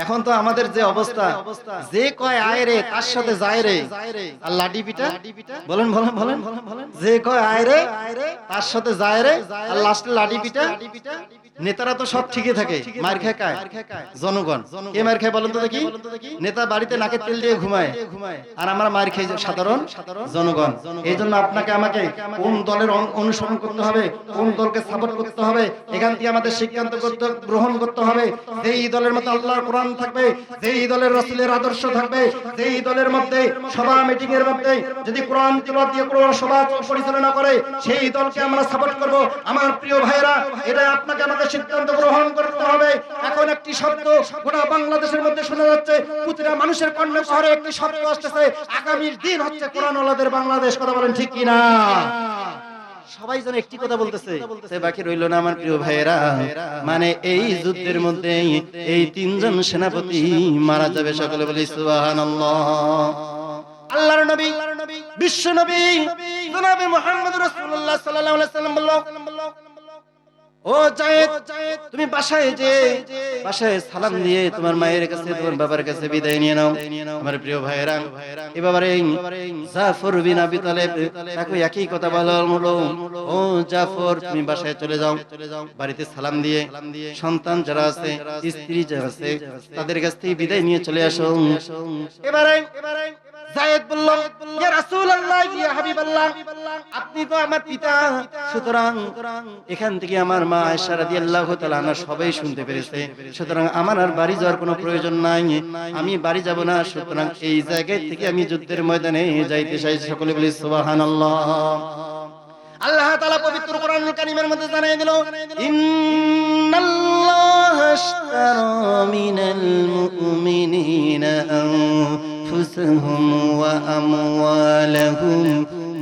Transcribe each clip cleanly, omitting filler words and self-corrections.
এখন তো আমাদের যে অবস্থা, যে কয় আয় রে তার সাথে যায় রে, আর লাঠি পিটা। বলেন বলেন বলেন, যে কয় আয় রে তার সাথে যায় রে, আর লাস্টে লাঠি পিটা। নেতারা তো সব ঠিকই থাকে, মার খায় কায়? জনগণ। কে মার খায় বলেন তো দেখি? নেতা বাড়িতে নাকের তেল দিয়ে ঘুমায়, আর আমরা মার খাই সাধারণ জনগণ। এই জন্য আপনাকে আমাকে কোন দলের অনুসরণ করতে হবে, কোন দলকে সাপোর্ট করতে হবে, এখান থেকে আমাদের সিদ্ধান্ত গ্রহণ করতে হবে। যেই দলের মধ্যে আল্লাহর কোরআন থাকবে, যেই দলের রাসূলের আদর্শ থাকবে, যেই দলের মধ্যে সভা মিটিং এর মধ্যে যদি কোরআন তিলাওয়াত দিয়ে কোরআন সভা পরিচালনা করে, সেই দলকে আমরা সাপোর্ট করব। আমার প্রিয় ভাইরা, এটা আপনাকে আমাকে সিদ্ধান্ত গ্রহণ করতে হবে। এখন একটি শব্দ গোটা বাংলাদেশের মধ্যে শোনা যাচ্ছে, প্রতিটা মানুষের কর্ণে শহরে একটি শব্দ আসতেছে, আগামীর দিন হচ্ছে কোরআনওয়ালাদের বাংলাদেশ। কথা বলেন ঠিক কিনা? সবাই যেন একটি কথা বলতেছে, সে বাকি রইল না আমার প্রিয় ভাইয়েরা। মানে এই যুদ্ধের মধ্যে এই তিনজন সেনাপতি মারা যাবে। সকলে বলি সুবহানাল্লাহ। আল্লাহর নবী, বিশ্ব নবী জনাবে মুহাম্মদ রাসূলুল্লাহ সাল্লাল্লাহু আলাইহি ওয়াসাল্লাম বলল, ও যায়েদ, তুমি বাসায় সালাম দিয়ে তোমার মায়ের কাছে, তোমার বাবার কাছে বিদায় নিয়ে নাও। আমার প্রিয় ভাইয়েরা, এবারে জাফর বিন আবি তালেব তাকে একই কথা বলা হলো, ও জাফর, তুমি বাসায় চলে যাও, বাড়িতে সালাম দিয়ে সন্তান যারা আছে, স্ত্রী যারা আছে, তাদের কাছ থেকে বিদায় নিয়ে চলে আসো। এবারে যায়েদ বলল, ইয়া রাসূলুল্লাহ, ইয়া হাবিবাল্লাহ, আপনি তো আমার পিতা, সুতরাং এখান থেকে আমার মা আয়েশা রাদিয়াল্লাহু তাআলা আনহা সবাই শুনতে পেরেছে, সুতরাং আমার আর বাড়ি যাওয়ার কোনো প্রয়োজন নাই, আমি বাড়ি যাব না। সুতরাং এই জায়গা থেকে আমি যুদ্ধের ময়দানে যাইতে চাই। সকলে বলি সুবহানাল্লাহ। আল্লাহ তাআলা পবিত্র কোরআনুল কারীমের মধ্যে জানিয়ে দিল, ইন্নাল্লাহা আশতারা মিনাল মুমিনিনা আনফুসাহুম ওয়া আমওয়ালাহুম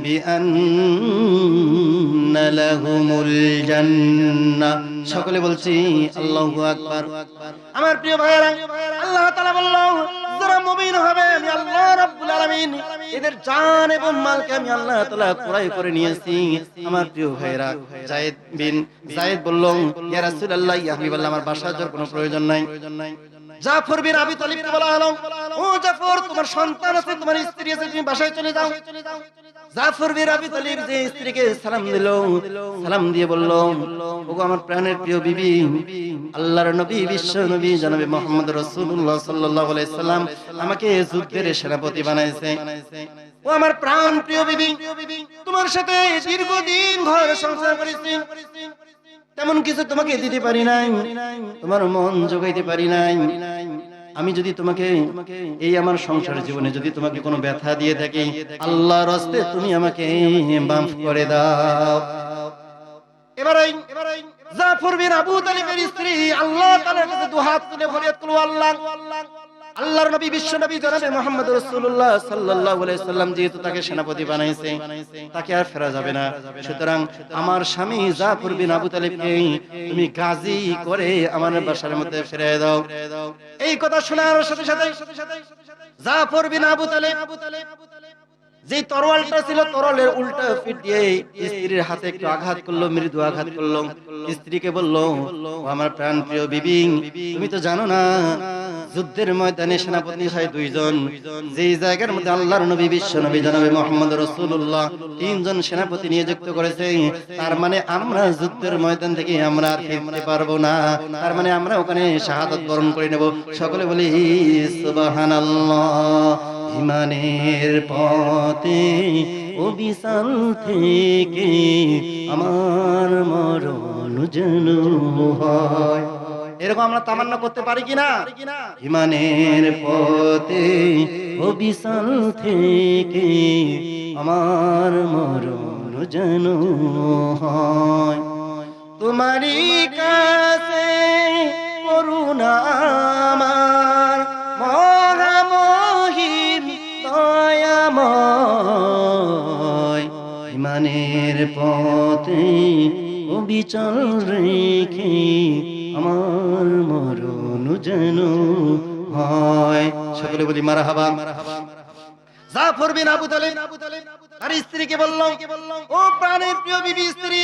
বিআন্না লাহুমুল জান্নাহ। সকলে বলছি আল্লাহু আকবার। আমার প্রিয় ভাইয়েরা, আল্লাহ তাআলা বলল, যারা মুমিন হবে আমি আল্লাহ রাব্বুল আলামিন এদের জান এবং মালকে আমি আল্লাহ তাআলা ক্রয় করে নিয়েছি। আমার প্রিয় ভাইয়েরা, যায়েদ বলল, ইয়া রাসূলুল্লাহ, ইয়া হাবিবাল্লাহ, আমার বাসায় যাওয়ার কোনো প্রয়োজন নাই। জাফর বিন আবি তালিবকে বলা হলো, ও জাফর, তোমার সন্তান আছে, তোমার স্ত্রী আছে, তুমি বাসায় চলে যাও। জাফর বিন আবি তালিব যে স্ত্রীকে সালাম দিল, সালাম দিয়ে বলল, ওগো আমার প্রাণের প্রিয় বিবি, আল্লাহর নবী, বিশ্ব নবী জনাবে মুহাম্মদ রাসূলুল্লাহ সাল্লাল্লাহু আলাইহি সাল্লাম আমাকে যুদ্ধের সেনাপতি বানাইছে। ও আমার প্রাণ প্রিয় বিবি, তোমার সাথে দীর্ঘদিন ঘর সংসার করেছি, তেমন কিছু তোমাকে দিতে পারি নাই, তোমার মন জোগাইতে পারি নাই। আমি যদি তোমাকে এই আমার সংসার জীবনে যদি তোমাকে কোনো ব্যথা দিয়ে থাকি, আল্লাহর রাস্তে তুমি আমাকে মাফ করে দাও। এবারে জাফর বিন আবু তালিবের স্ত্রী আল্লাহ তাআলার কাছে দুহাত তুলে ফরিয়াদ করল, আল্লাহর নবী, বিশ্ব নবী জনাবে মুহাম্মদ রাসূলুল্লাহ সাল্লাল্লাহু আলাইহি সাল্লাম যেহেতু তাকে সেনাপতি বানাইছে, তাকে আর ফেরা যাবে না। সুতরাং আমার স্বামী জাফর বিন আবু তালিবকে তুমি গাজী করে আমার বাসার মধ্যে ফিরিয়ে দাও। এই কথা শোনার সাথে সাথে জাফর বিন আবু তালিব যে তরোয়ালটা ছিল, তরোয়ালের উল্টা পিঠ দিয়ে স্ত্রীর হাতে একটু আঘাত করলো, মৃদু আঘাত করলো। স্ত্রীকে বলল, আমার প্রাণ প্রিয় বিবি, তুমি তো জানো না যুদ্ধের ময়দানে সেনাপতি হয় দুইজন। যেই জায়গার মধ্যে আল্লাহর নবী, বিশ্ব নবী জনাবে মুহাম্মদ রাসূলুল্লাহ তিনজন সেনাপতি নিযুক্ত করেছে, তার মানে আমরা যুদ্ধের ময়দান থেকে আমরা আর ফিরতে পারবো না, তার মানে আমরা ওখানে শাহাদাত বরণ করে নেব। সকলে বলি সুবহানাল্লাহ। ইমানের পথে অবিচল থেকে আমার মরণ যেন হয়। এরকম আমরা তামান্না করতে পারি কিনা? ইমানের পথে অবিচল থেকে আমার মরণ যেন হয়। তোমারই কাছে করুণা আমার মহামহিম দয়াময়, ইমানের পথে অবিচল রেখে আমার মরণ যেন হয়। সকলে বলি মারহাবা। জাফর বিন আবু তালিব আর স্ত্রীকে বলল, ও প্রাণের প্রিয় বিবি স্ত্রী,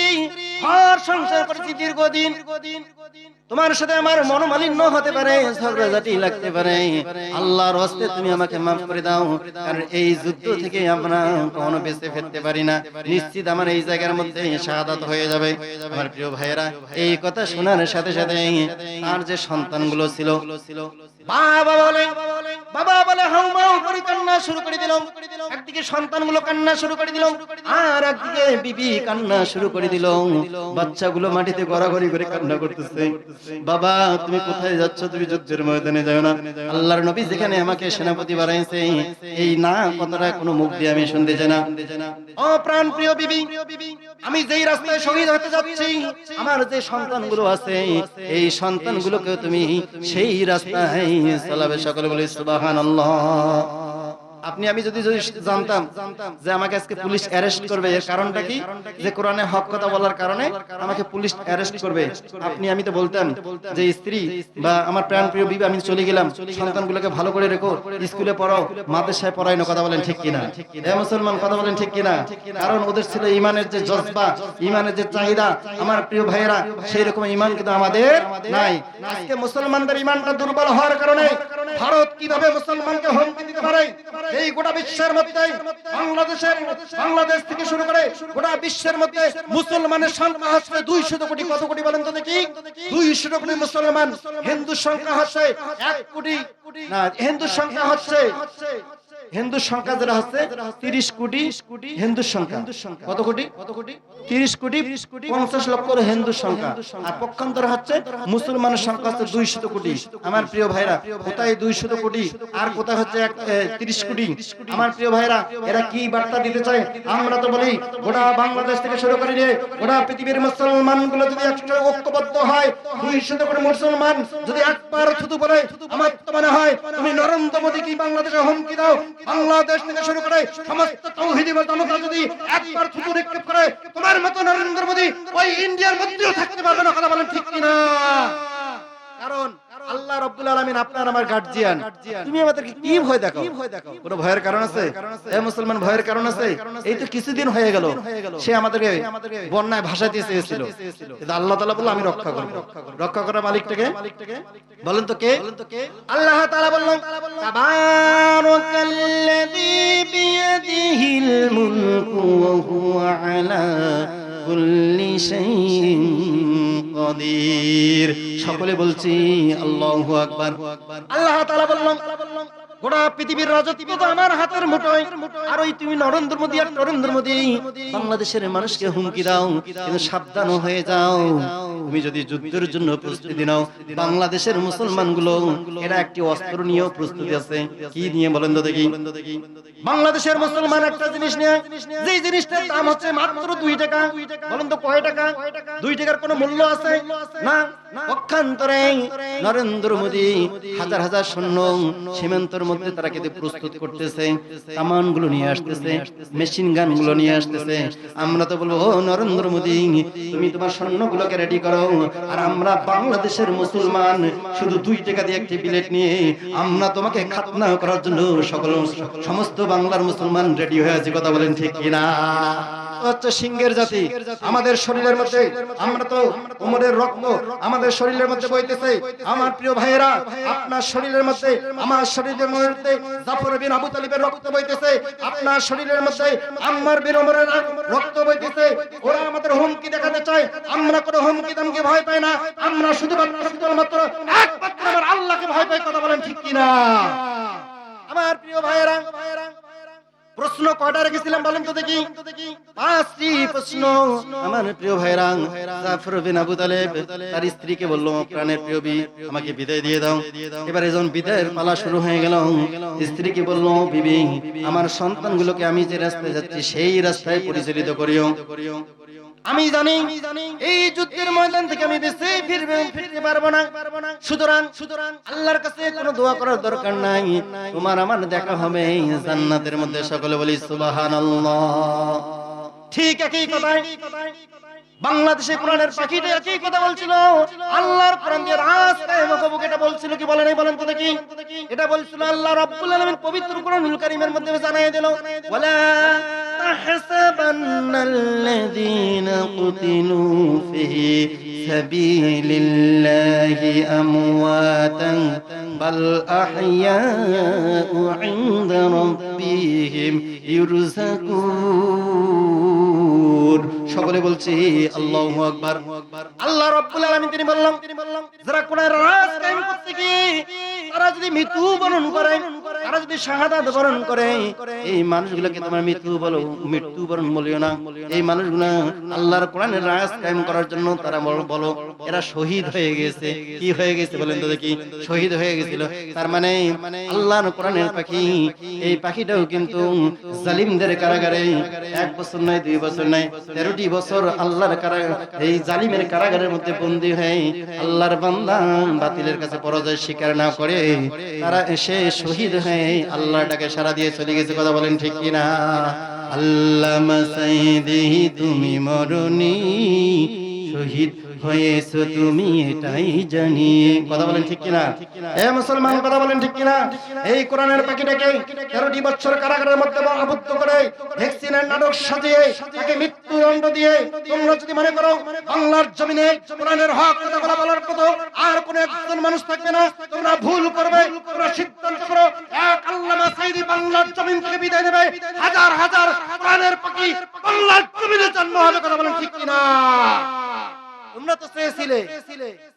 ঘর সংসার করেছি দীর্ঘদিন, তোমার সাথে আমার মনোমালিন্য হতে পারে, ঝগড়াঝাটি লাগতে পারে, আল্লাহর হস্তে তুমি আমাকে মাফ করে দাও, কারণ এই যুদ্ধ থেকে আমরা কখনো বেঁচে ফিরতে পারি না, নিশ্চিত আমার এই জায়গার মধ্যে শাহাদাত হয়ে যাবে। আমার প্রিয় ভাইয়েরা, এই কথা শোনার সাথে সাথে তার যে সন্তানগুলো ছিল, বাবা বলে হাউমাউ করে কান্না শুরু করে দিল। একদিকে সন্তানগুলো কান্না শুরু করে দিল, আর একদিকে বিবি কান্না শুরু করে দিল। বাচ্চাগুলো মাটিতে গড়াগড়ি করে কান্না করতেছে, বাবা তুমি কোথায় যাচ্ছ? তুমি যুদ্ধের ময়দানে যাও না, আল্লাহর নবী যেখানে আমাকে সেনাপতি বানাইছে, এই না কথাটা কোনো মুখ দিয়ে আমি শুনতে চাই না। ও প্রাণ প্রিয় বিবি, আমি যেই রাস্তায় শহীদ হতে যাচ্ছি, আমার যে সন্তানগুলো আছে, এই সন্তানগুলোকে তুমি সেই রাস্তায় চালাবে। সকলে বলে সুবহানাল্লাহ। আপনি আমি যদি জানতাম যে আমাকে আজকে পুলিশ অ্যারেস্ট করবে, এর কারণটা কি? যে কোরআনে হক কথা বলার কারণে আমাকে পুলিশ অ্যারেস্ট করবে, আপনি আমি তো বলতাম যে স্ত্রী বা আমার প্রাণ প্রিয় বিবি, আমি চলে গেলাম, সন্তানগুলোকে ভালো করে রেখো, স্কুলে পড়াও, মাদ্রাসায় পড়াই না। কথা বলেন ঠিক কিনা? হে মুসলমান, কথা বলেন ঠিক কিনা? কারণ ওদের ছিল ইমানের যে জজবা, ইমানের যে চাহিদা, আমার প্রিয় ভাইয়েরা, সেই রকম ইমান কিন্তু আমাদের নাই। আজকে মুসলমানদের ইমানটা দুর্বল হওয়ার কারণে ভারত কিভাবে মুসলমানকে হুমকি দিতে পারে, এই গোটা বিশ্বের মধ্যে বাংলাদেশ থেকে শুরু করে গোটা বিশ্বের মধ্যে মুসলমানের সংখ্যা হচ্ছে 200 কোটি। কত কোটি বলেন তো দেখি? 200 কোটি মুসলমান। হিন্দুর সংখ্যা হচ্ছে 1 কোটি না, হিন্দুর সংখ্যা হচ্ছে, হিন্দুর সংখ্যা যেটা হচ্ছে 30 কোটি। হিন্দুর সংখ্যা কত কোটি? 30 কোটি 50 লক্ষ হিন্দুর সংখ্যা। আর পক্ষান্তরে হচ্ছে মুসলমানের সংখ্যা হচ্ছে 200 কোটি। আমার প্রিয় ভাইরা, কোথায় 200 কোটি আর কোথায় হচ্ছে 30 কোটি? আমার প্রিয় ভাইরা, এরা কি বার্তা দিতে চায়? আমরা তো বলি গোটা বাংলাদেশ থেকে শুরু করে নিয়ে গোটা পৃথিবীর মুসলমানগুলো যদি একসাথে ঐক্যবদ্ধ হয়, 200 কোটি মুসলমান যদি একবার শুধু বলে, আমার তো মনে হয় তুমি নরেন্দ্র মোদী কি বাংলাদেশে হুমকি দাও, বাংলাদেশ থেকে শুরু করে সমস্ত তাওহীদি জনতা যদি একবার থুতু নিক্ষেপ করে, তোমার মতো নরেন্দ্র মোদী ওই ইন্ডিয়ার মধ্যেও থাকতে পারবে না। কথা বলেন ঠিক কিনা? কারণ আল্লাহ রাব্বুল আলামিন আপনার আমার গার্জিয়ান। তুমি আমাদেরকে কি ভয় দেখাও? কোনো ভয়ের কারণ আছে? এই মুসলমান ভয়ের কারণ আছে? এই তো কিছুদিন হয়ে গেল সে আমাদেরকে বন্যায় ভাসাতে চেয়েছিল, কিন্তু আল্লাহ তাআলা বলল আমি রক্ষা করব। রক্ষা করার মালিকটাকে বলেন তো কে? আল্লাহ তাআলা বললেন তাবারাকাল্লাযী বিয়াদিহিল মুলকু ওয়া হুয়া আলা কুল্লি শাইইন কাদির। সকলে বলছি আল্লাহু আকবার। আল্লাহ তাআলা বললেন গোটা পৃথিবীর রাজত্ব তো আমার হাতের মুঠোয়, আর ওই তুমি নরেন্দ্র মোদী আর নরেন্দ্র মোদী বাংলাদেশের মানুষকে হুমকি দাও, কিন্তু সাবধান হয়ে যাও, তুমি যদি যুদ্ধের জন্য প্রস্তুতি নাও, বাংলাদেশের মুসলমানগুলো এরা একটি অস্ত্র নিয়ে প্রস্তুতি আছে। কি নিয়ে বলেন তো দেখি? বাংলাদেশের মুসলমান একটা জিনিস নিয়ে, যে জিনিসটার দাম হচ্ছে মাত্র 2 টাকা। বলেন তো কয় টাকা? 2 টাকার কোনো মূল্য আছে না। পক্ষান্তরে নরেন্দ্র মোদী হাজার হাজার সৈন্য সীমান্তের মধ্যে তারা কিন্তু প্রস্তুত করতেছে, কামানগুলো নিয়ে আসতেছে, মেশিন গানগুলো নিয়ে আসতেছে। আমরা তো বলবো, ও নরেন্দ্র মোদী তুমি তোমার সৈন্যগুলোকে রেডি করো, আর আমরা বাংলাদেশের মুসলমান শুধু 2 টাকা দিয়ে একটি বিলেট নিয়ে আমরা তোমাকে খাতনা করার জন্য সমস্ত বাংলার মুসলমান রেডি হয়ে আছে। কথা বলেন ঠিক কিনা? হচ্ছে সিংহের জাতি আমাদের শরীরের মধ্যে, আমরা তো উমরের রক্ত আমাদের শরীরের মধ্যে বইতেছে। আমার প্রিয় ভাইয়েরা, আপনার শরীরের মধ্যে, আমার শরীরের মধ্যে জাফর বিন আবু তালিবের রক্ত বইতেছে, আপনার শরীরের মধ্যে আম্মার বিন ওমরের রক্ত বইতেছে। ওরা আমাদের হুমকি দেখাতে চায়, আমরা কোনো হুমকি দামকে ভয় পাই না, আমরা শুধুমাত্র একমাত্র আমার আল্লাহকে ভয় পাই। কথা বলেন ঠিক কিনা? আমার প্রিয় ভাইয়েরা, প্রশ্ন কয়টা রেখেছিলাম বলেন তো দেখি? 5টি প্রশ্ন। আমার প্রিয় ভাইরা, জাফর বিন আবু তালেব তার স্ত্রীকে বলল, প্রাণের প্রিয় বিবি আমাকে বিদায় দিয়ে দাও। এবারে যখন বিদায়ের পালা শুরু হয়ে গেল, স্ত্রীকে বলল, বিবি আমার সন্তানগুলোকে আমি যে রাস্তায় যাচ্ছি সেই রাস্তায় পরিচালিত করিও। আমি জানি এই যুদ্ধের ময়দান থেকে আমি বেঁচে ফিরতে পারবো না, সুতরাং আল্লাহর কাছে কোনো দোয়া করার দরকার নাই, তোমার আমার দেখা হবে জান্নাতের মধ্যে। সকলে বলি সুবহানাল্লাহ। ঠিক একই কথাই বাংলাদেশে কোরআনের পাখিটা একই কথা বলছিল। আল্লাহর কোরআন দিয়ে রাস্তায় মুখোমুখি এটা বলছিল, কি বলে নাই বলেন তো দেখি? এটা বলছিল আল্লাহ রাব্বুল আলামিন পবিত্র কোরআনুল কারীমের মধ্যে জানায় দিল, ওয়ালা تحسبن الذين قتلوا في سبيل الله أمواتا بل أحياء عند ربهم يرزقون সকলে বলছি আল্লাহু আকবার। আল্লাহ রাব্বুল আলামিন তিনি বললেন যারা কোরআনের রাজ কায়েম করতে গিয়ে তারা যদি মৃত্যু বরণ করে, তারা যদি শাহাদাত বরণ করে, এই মানুষগুলোকে তোমার মৃত্যু বরণ বলিও না। এই মানুষগুলো আল্লাহর কোরআনের রাজ কায়েম করার জন্য তারা বলো এরা শহীদ হয়ে গেছে। কি হয়ে গেছে বলেন তো দেখি? শহীদ হয়ে গেছিল। তার মানে আল্লাহর কোরআনের পাখি, এই পাখিটাও কিন্তু জালিমদের কারাগারে 1 বছর নয় 2 বছর নয় 13টি বছর আল্লাহর এই জালিমের কারাগারের মধ্যে বন্দী হয়ে আল্লাহর বান্দা বাতিলের কাছে পরাজয় স্বীকার না করে তারা এসে শহীদ হয়ে আল্লাহর ডাকে সাড়া দিয়ে চলে গেছে। কথা বলেন ঠিক কিনা? আল্লামা সাইদি তুমি মরনি, শহীদ হয়েছো তুমি এটাই জানি। কথা বলেন ঠিক কিনা? এ মুসলমান কথা বলেন ঠিক কিনা? এই কোরআনের পাখিটাকে 13টি বছর কারাগারের মধ্যে আবদ্ধ করে ভ্যাকসিনের নাটক সাজিয়ে তাকে মৃত্যুদণ্ড দিয়ে তোমরা যদি মনে করো বাংলার জমিনে কোরআনের হক কথা বলার মতো আর কোন একজন মানুষ থাকবে না, তোমরা ভুল করবে। তোমরা সিদ্ধান্ত করো এক আল্লামা সাইদি বাংলার জমিন থেকে বিদায় নেবে, হাজার হাজার কোরআনের পাখি বাংলার জমিনে জন্ম হবে। কথা বলেন ঠিক কিনা? তোমরা তো চেয়েছিলে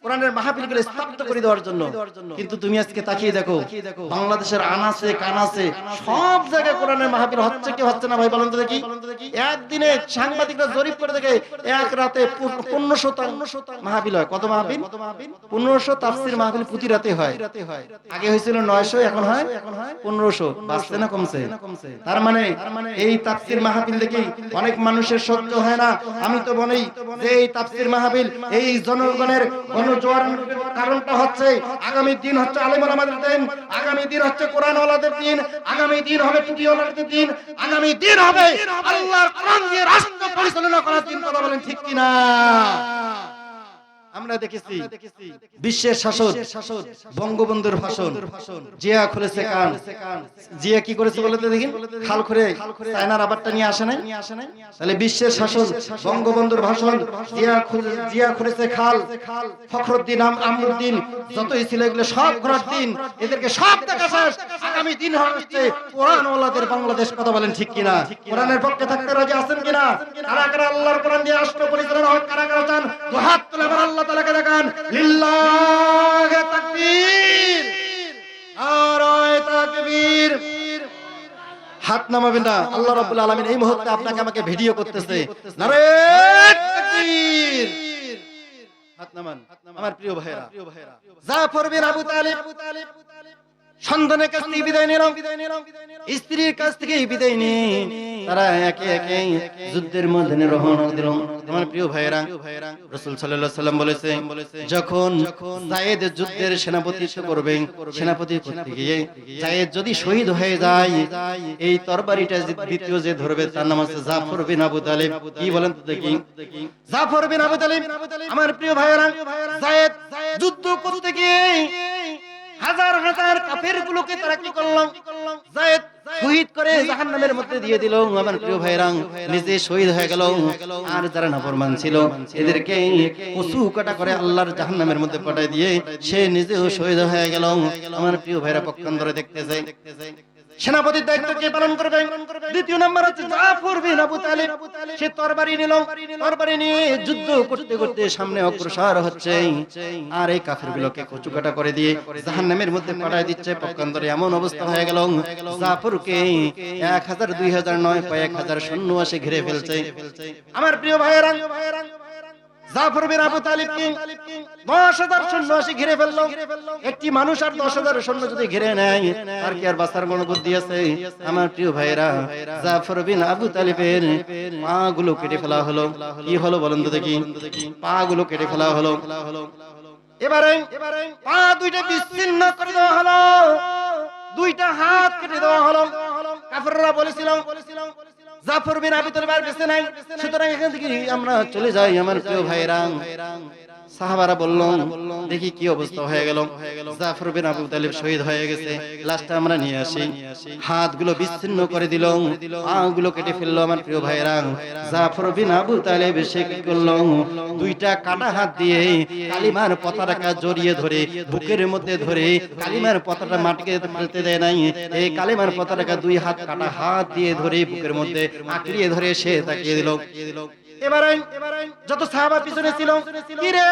কোরআনের মাহফিলগুলো স্থাপিত করে দেওয়ার জন্য, কিন্তু তুমি আজকে তাকিয়ে দেখো বাংলাদেশের আনাচে কানাচে সব জায়গায় কোরআনের মাহফিল হচ্ছে কি হচ্ছে না? ভাই বলেন তো দেখি। একদিনে সাংবাদিকরা জরিপ করে দেখে এক রাতে 1500 মাহফিল হয়। কত মাহফিল? 1500 তাফসীর মাহফিল প্রতি রাতে হয়। আগে হয়েছিল 900, এখন হয় 1500। বাড়ছে না কমছে? তার মানে এই তাফসীর মাহফিল দেখি অনেক মানুষের সহ্য হয় না। আমি তো বলি যে এই তাফসীর মাহফিল এই জনগণের গণজোয়ারের কারণটা হচ্ছে আগামী দিন হচ্ছে আলেম ওলামাদের দিন, আগামী দিন হচ্ছে কোরআন ওয়ালাদের দিন, আগামী দিন হবে টুপি ওয়ালাদের দিন, আগামী দিন হবে আল্লাহর কোরআন দিয়ে রাষ্ট্র পরিচালনা করার দিন। কথা বলেন ঠিক কিনা? আমরা দেখেছি বিশ্বের শাসক বঙ্গবন্ধুর ভাষণ, জিয়া খুলেছে কান। জিয়া কি করেছে বলতে দেখি? খাল খুঁড়ে চায়নার আবারটা নিয়ে আসে নাই? তাহলে বিশ্বের শাসক বঙ্গবন্ধুর ভাষণ, জিয়া খুলেছে খাল, ফখরুদ্দিন আমরুদ্দিন যতই ছিল এগুলো সব ঘোরার দিন, এদেরকে সব দেখা শেষ। আগামী দিন হচ্ছে কোরআন ওয়ালাদের বাংলাদেশ। কথা বলেন ঠিক কিনা? কোরআনের পক্ষে থাকতে রাজি আছেন কিনা? কারা কারা আল্লাহর কোরআন দিয়ে রাষ্ট্র পরিচালনা হয়? কারা কারা চান? হাত তুলে আল্লাহ তাআলাকে দেখান। লিল্লাহি তাকবীর, নারায়ে তাকবীর। হাত নামাবেন না। আল্লাহ রাব্বুল আলামিন এই মুহূর্তে আপনাকে আমাকে ভিডিও করতেছে। নারায়ে তাকবীর। হাত নামান আমার প্রিয় ভাইরা। জাফর বিন আবু তালিব সন্তানের কাছ থেকে বিদায় নিলাম, স্ত্রীর কাছ থেকে বিদায় নিয়ে তারা একে একে যুদ্ধের ময়দানে রওনা দিল। আমার প্রিয় ভাইরা, রাসূল সাল্লাল্লাহু আলাইহি সাল্লাম বলেছে যখন যায়েদ যুদ্ধের সেনাপতিত্ব করবে, সেনাপতি করতে গিয়ে যায়েদ যদি শহীদ হয়ে যায়, এই তরবারিটা দ্বিতীয় যে ধরবে তার নাম হচ্ছে জাফর বিন আবু তালিব। কি বলেন তো দেখি? জাফর বিন আবু তালিব। আমার প্রিয় ভাইরা, যায়েদ যুদ্ধ করতে গিয়ে হাজার হাজার কাফেরগুলোকে তারা কি করলো? যায়েদ শহীদ করে জাহান্নামের মধ্যে দিয়ে দিল। আমার প্রিয় ভাইরা, নিজে শহীদ হয়ে গেল, আর যারা নাফরমান ছিল এদেরকে কচু কাটা করে আল্লাহর জাহান্নামের মধ্যে পাঠিয়ে দিয়ে সে নিজেও শহীদ হয়ে গেল। আমার প্রিয় ভাইরা, পক্ষান্তরে দেখতে যায় সেনাপতির দায়িত্ব কে পালন করবে? দ্বিতীয় নাম্বার হচ্ছে জাফর বিন আবু তালিব। সে তরবারি নিল, তরবারি নিয়ে যুদ্ধ করতে করতে সামনে অগ্রসর হচ্ছে, আর এই কাফেরগুলোকে কচুকাটা করে দিয়ে জাহান্নামের মধ্যে পাঠিয়ে দিচ্ছে। পক্ষান্তরে এমন অবস্থা হয়ে গেল, জাফরকে 1000 2000 নয় কয়েক হাজার সৈন্য এসে ঘিরে ফেলছে। আমার প্রিয় ভাইয়েরা, জাফর বিন আবু তালিবকে 10,000 সৈন্য এসে ঘিরে ফেললো। একটি মানুষ আর 10,000 সৈন্য যদি ঘিরে নেয়, আর কি আর বাঁচার কোনো বুদ্ধি আছে? আমার প্রিয় ভাইরা, জাফর বিন আবু তালিবের পা গুলো কেটে ফেলা হলো। কি হলো বলেন তো দেখি? পা গুলো কেটে ফেলা হলো। এবারে পা দুইটা বিচ্ছিন্ন করে দেওয়া হলো, দুইটা হাত কেটে দেওয়া হলো। কাফেররা বলেছিল জাফর বিন আবু তালিব আর বেঁচে নাই, সুতরাং এখান থেকে আমরা চলে যাই। আমার প্রিয় ভাইরা, সাহাবারা বলল, দেখি কি অবস্থা হয়ে গেল। জাফর বিন আবু তালিব শহীদ হয়ে গেছে, লাশটা আমরা নিয়ে আসি। হাতগুলো বিচ্ছিন্ন করে দিল, পাগুলো কেটে ফেললো। আমার প্রিয় ভাইরা, জাফর বিন আবু তালিব সে কি করলো, দুইটা কাটা হাত দিয়ে কালিমার পতাকা জড়িয়ে ধরে বুকের মধ্যে ধরে, কালিমার পতাকা মাটিতে ফেলতে দেয় নাই। এই কালিমার পতাকা দুই হাত কাটা হাত দিয়ে ধরে বুকের মধ্যে আঁকড়িয়ে ধরে সে তাকিয়ে দিল। এবারে যত সাহাবা পিছনে ছিল, কি রে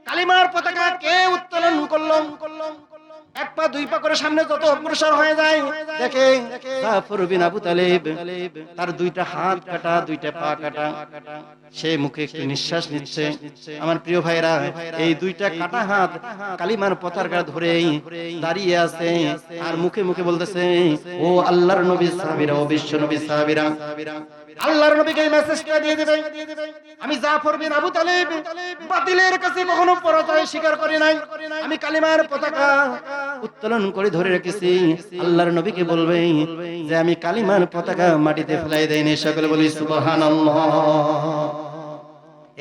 কালিমার পতাকা কে উত্তোলন করলো? এক পা দুই পা করে সামনে যত অগ্রসর হয়ে যায়, দেখে জাফর বিন আবু তালিব তার দুইটা হাত কাটা, দুইটা পা কাটা, সে মুখে একটু নিঃশ্বাস নিচ্ছে। আমার প্রিয় ভাইরা, এই দুইটা কাটা হাত কালিমার পতাকা ধরে দাঁড়িয়ে আছে আর মুখে মুখে বলতেছে, ও আল্লাহর নবী সাহাবীরা, ও বিশ্ব নবী সাহাবীরা, আল্লাহর নবীকে এই মেসেজটা দিয়ে দিবেন, আমি জাফর বিন আবু তালিব বাতিলের কাছে কখনো পরাজয় স্বীকার করি নাই, আমি কালিমার পতাকা উত্তোলন করে ধরে রেখেছি। আল্লাহর নবীকে বলবে যে আমি কালিমার পতাকা মাটিতে ফেলাই দেইনি। সকলে বলি সুবহানাল্লাহ।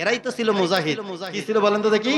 এরাই তো ছিল মুজাহিদ। কি ছিল বলেন তো দেখি?